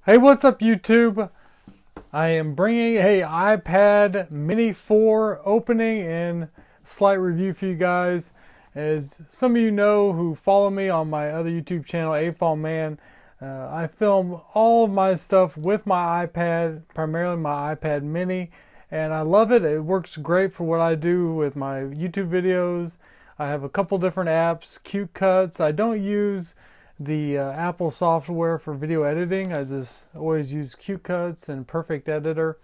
Hey, what's up YouTube? I am bringing a iPad Mini 4 opening and slight review for you guys. As some of you know who follow me on my other YouTube channel, A Man, I film all of my stuff with my iPad, primarily my iPad Mini, and I love it. It works great for what I do with my YouTube videos. I have a couple different apps, Cute Cuts. I don't use the Apple software for video editing. I just always use Cute Cuts and Perfect Editor,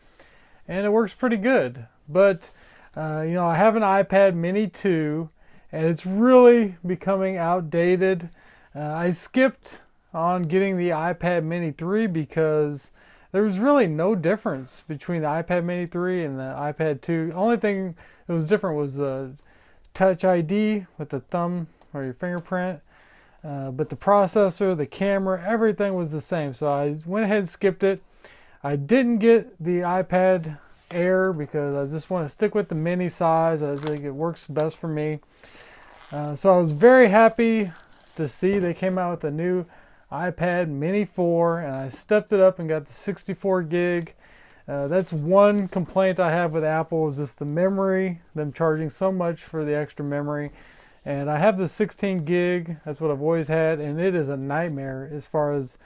and it works pretty good. But I have an iPad Mini 2, and it's really becoming outdated. I skipped on getting the iPad Mini 3 because there was really no difference between the iPad Mini 3 and the iPad 2. The only thing that was different was the Touch ID with the thumb or your fingerprint. But the processor, the camera, everything was the same. So I went ahead and skipped it. I didn't get the iPad Air because I just want to stick with the mini size. I think it works best for me. So I was very happy to see they came out with a new iPad Mini 4, and I stepped it up and got the 64 gig. That's one complaint I have with Apple, is just the memory, them charging so much for the extra memory. And I have the 16 gig, that's what I've always had, and it is a nightmare as far as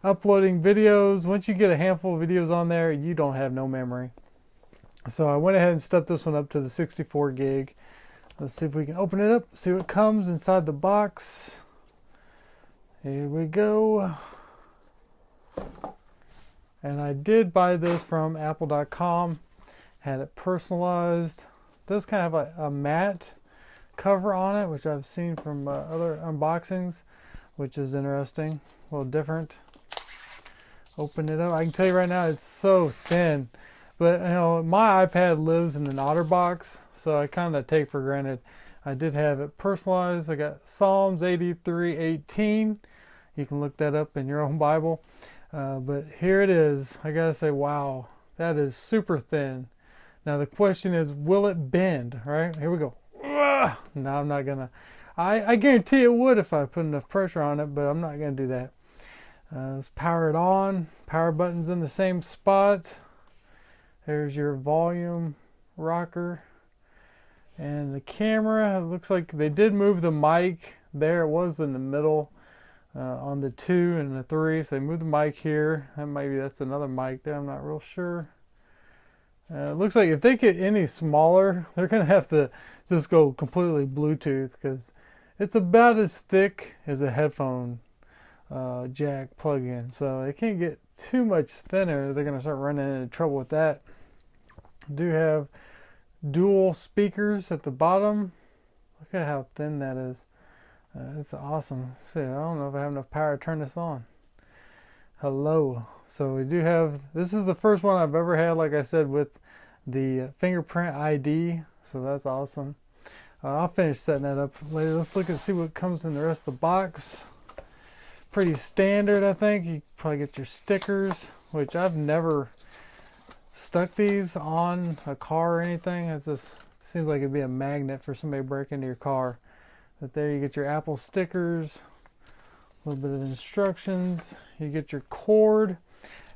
uploading videos. Once you get a handful of videos on there, you don't have no memory. So I went ahead and stepped this one up to the 64 gig. Let's see if we can open it up, see what comes inside the box. Here we go. And I did buy this from apple.com, had it personalized. It does kind of have a matte cover on it, which I've seen from other unboxings, which is interesting, a little different. Open it up. I can tell you right now, it's so thin. But my iPad lives in an OtterBox, so I kind of take for granted. I did have it personalized. I got Psalms 83:18. You can look that up in your own Bible. But here it is. I gotta say, wow, that is super thin. Now the question is, will it bend? Right, here we go. No, I'm not gonna. I guarantee it would if I put enough pressure on it, but I'm not gonna do that. Let's power it on. Power button's in the same spot. There's your volume rocker. And the camera, it looks like they did move the mic. There it was in the middle on the 2 and the 3. So they moved the mic here. And maybe that's another mic there. I'm not real sure. It looks like if they get any smaller, they're going to have to just go completely Bluetooth, because it's about as thick as a headphone jack plug-in. So it can't get too much thinner. They're going to start running into trouble with that. Do have dual speakers at the bottom. Look at how thin that is. It's awesome. See, I don't know if I have enough power to turn this on. Hello. So we do have, this is the first one I've ever had, like I said, with the fingerprint ID. So that's awesome. I'll finish setting that up later. Let's look and see what comes in the rest of the box. Pretty standard, I think. You probably get your stickers, which I've never stuck these on a car or anything. It just seems like it'd be a magnet for somebody to break into your car. But there you get your Apple stickers, a little bit of instructions. You get your cord.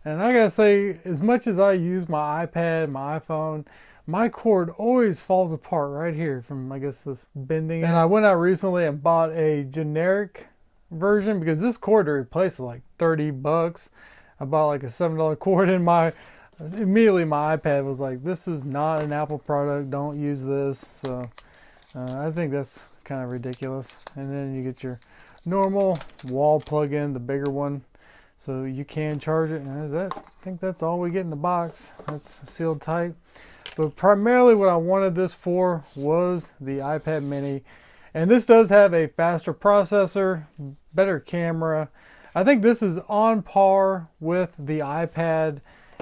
And I gotta say, as much as I use my iPad, my iPhone, my cord always falls apart right here from, I guess, this bending. And I went out recently and bought a generic version, because this cord to replace is like 30 bucks. I bought like a $7 cord, and immediately my iPad was like, this is not an Apple product, don't use this. So I think that's kind of ridiculous. And then you get your normal wall plug-in, the bigger one, so you can charge it. And I think that's all we get in the box. That's sealed tight. But primarily what I wanted this for was the iPad Mini. And this does have a faster processor, better camera. I think this is on par with the iPad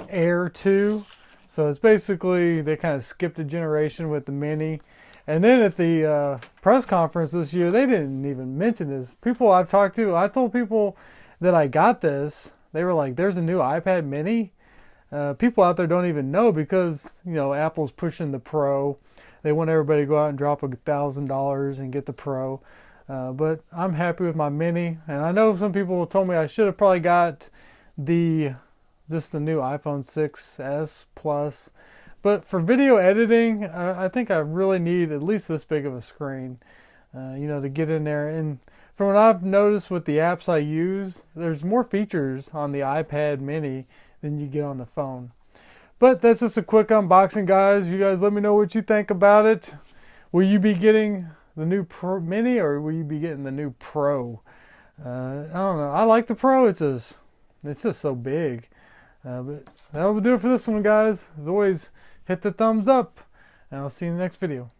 Air 2. So it's basically, they kind of skipped a generation with the Mini. And then at the press conference this year, they didn't even mention this. People I've talked to, I told people that I got this. They were like, there's a new iPad Mini? People out there don't even know, because, Apple's pushing the Pro. They want everybody to go out and drop $1,000 and get the Pro. But I'm happy with my Mini. And I know some people told me I should have probably got the just the new iPhone 6s Plus. But for video editing, I think I really need at least this big of a screen, you know, to get in there. And from what I've noticed with the apps I use, there's more features on the iPad mini than you get on the phone. But that's just a quick unboxing, guys. You guys let me know what you think about it. Will you be getting the new Pro Mini, or will you be getting the new Pro? I don't know. I like the Pro. It's just so big. But that will do it for this one, guys. As always, hit the thumbs up, and I'll see you in the next video.